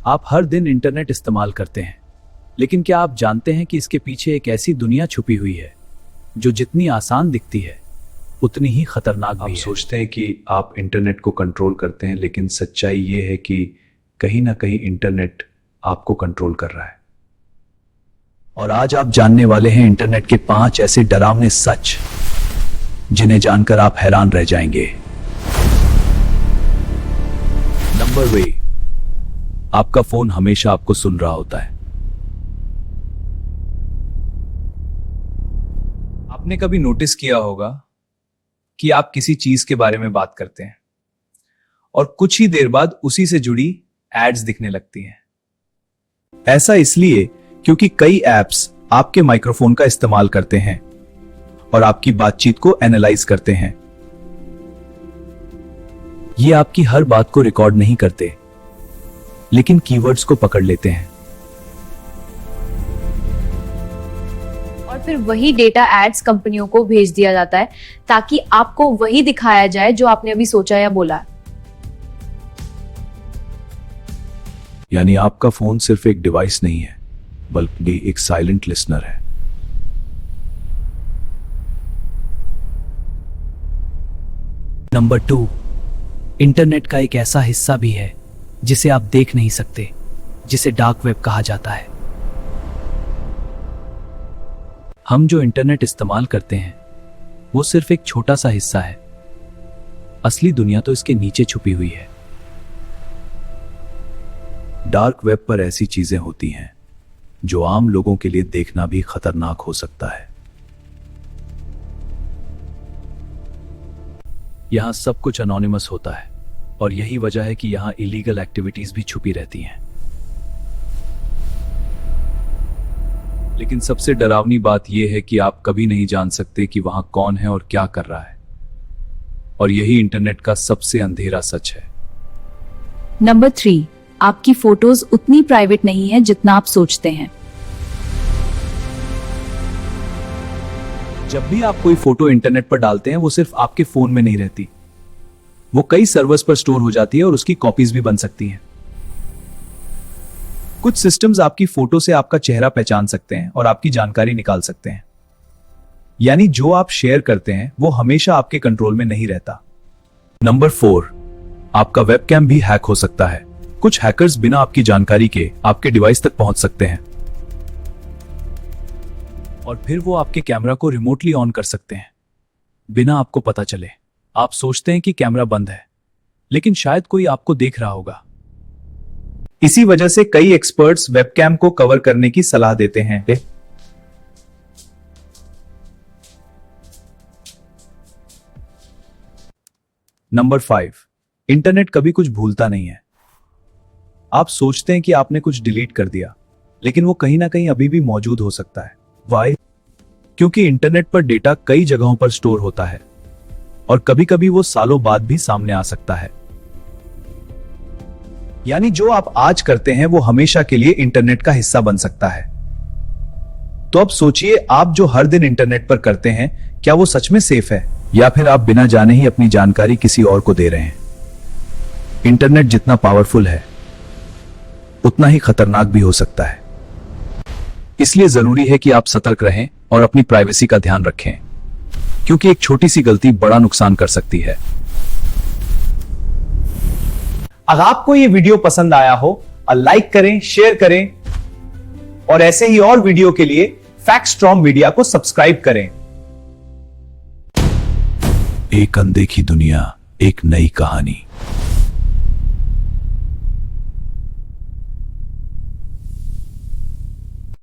आप हर दिन इंटरनेट इस्तेमाल करते हैं, लेकिन क्या आप जानते हैं कि इसके पीछे एक ऐसी दुनिया छुपी हुई है जो जितनी आसान दिखती है उतनी ही खतरनाक भी है। आप सोचते हैं कि आप इंटरनेट को कंट्रोल करते हैं, लेकिन सच्चाई ये है कि कहीं ना कहीं इंटरनेट आपको कंट्रोल कर रहा है। और आज आप जानने वाले हैं इंटरनेट के 5 ऐसे डरावने सच जिन्हें जानकर आप हैरान रह जाएंगे। नंबर 1, आपका फोन हमेशा आपको सुन रहा होता है। आपने कभी नोटिस किया होगा कि आप किसी चीज के बारे में बात करते हैं और कुछ ही देर बाद उसी से जुड़ी एड्स दिखने लगती हैं। ऐसा इसलिए क्योंकि कई ऐप्स आपके माइक्रोफोन का इस्तेमाल करते हैं और आपकी बातचीत को एनालाइज करते हैं। ये आपकी हर बात को रिकॉर्ड नहीं करते, लेकिन कीवर्ड्स को पकड़ लेते हैं और फिर वही डेटा एड्स कंपनियों को भेज दिया जाता है ताकि आपको वही दिखाया जाए जो आपने अभी सोचा या बोला। यानी आपका फोन सिर्फ एक डिवाइस नहीं है, बल्कि एक साइलेंट लिसनर है। नंबर 2, इंटरनेट का एक ऐसा हिस्सा भी है जिसे आप देख नहीं सकते, जिसे डार्क वेब कहा जाता है। हम जो इंटरनेट इस्तेमाल करते हैं वो सिर्फ एक छोटा सा हिस्सा है, असली दुनिया तो इसके नीचे छुपी हुई है। डार्क वेब पर ऐसी चीजें होती हैं जो आम लोगों के लिए देखना भी खतरनाक हो सकता है। यहां सब कुछ अनोनिमस होता है और यही वजह है कि यहां इलीगल एक्टिविटीज भी छुपी रहती हैं। लेकिन सबसे डरावनी बात यह है कि आप कभी नहीं जान सकते कि वहां कौन है और क्या कर रहा है, और यही इंटरनेट का सबसे अंधेरा सच है। नंबर 3, आपकी फोटोज उतनी प्राइवेट नहीं है जितना आप सोचते हैं। जब भी आप कोई फोटो इंटरनेट पर डालते हैं वो सिर्फ आपके फोन में नहीं रहती, वो कई सर्वर्स पर स्टोर हो जाती है और उसकी कॉपीज भी बन सकती हैं। कुछ सिस्टम्स आपकी फोटो से आपका चेहरा पहचान सकते हैं और आपकी जानकारी निकाल सकते हैं। यानी जो आप शेयर करते हैं वो हमेशा आपके कंट्रोल में नहीं रहता। नंबर 4, आपका वेबकैम भी हैक हो सकता है। कुछ हैकर्स बिना आपकी जानकारी के आपके डिवाइस तक पहुंच सकते हैं और फिर वो आपके कैमरा को रिमोटली ऑन कर सकते हैं बिना आपको पता चले। आप सोचते हैं कि कैमरा बंद है, लेकिन शायद कोई आपको देख रहा होगा। इसी वजह से कई एक्सपर्ट्स वेबकैम को कवर करने की सलाह देते हैं। नंबर 5, इंटरनेट कभी कुछ भूलता नहीं है। आप सोचते हैं कि आपने कुछ डिलीट कर दिया, लेकिन वो कहीं ना कहीं अभी भी मौजूद हो सकता है। वाई? क्योंकि इंटरनेट पर डेटा कई जगहों पर स्टोर होता है और कभी कभी वो सालों बाद भी सामने आ सकता है। यानी जो आप आज करते हैं वो हमेशा के लिए इंटरनेट का हिस्सा बन सकता है। तो अब सोचिए, आप जो हर दिन इंटरनेट पर करते हैं, क्या वो सच में सेफ है, या फिर आप बिना जाने ही अपनी जानकारी किसी और को दे रहे हैं? इंटरनेट जितना पावरफुल है उतना ही खतरनाक भी हो सकता है। इसलिए जरूरी है कि आप सतर्क रहें और अपनी प्राइवेसी का ध्यान रखें, क्योंकि एक छोटी सी गलती बड़ा नुकसान कर सकती है। अगर आपको ये वीडियो पसंद आया हो, लाइक करें, शेयर करें और ऐसे ही और वीडियो के लिए फैक्टस्ट्रॉन्ग मीडिया को सब्सक्राइब करें। एक अनदेखी दुनिया, एक नई कहानी।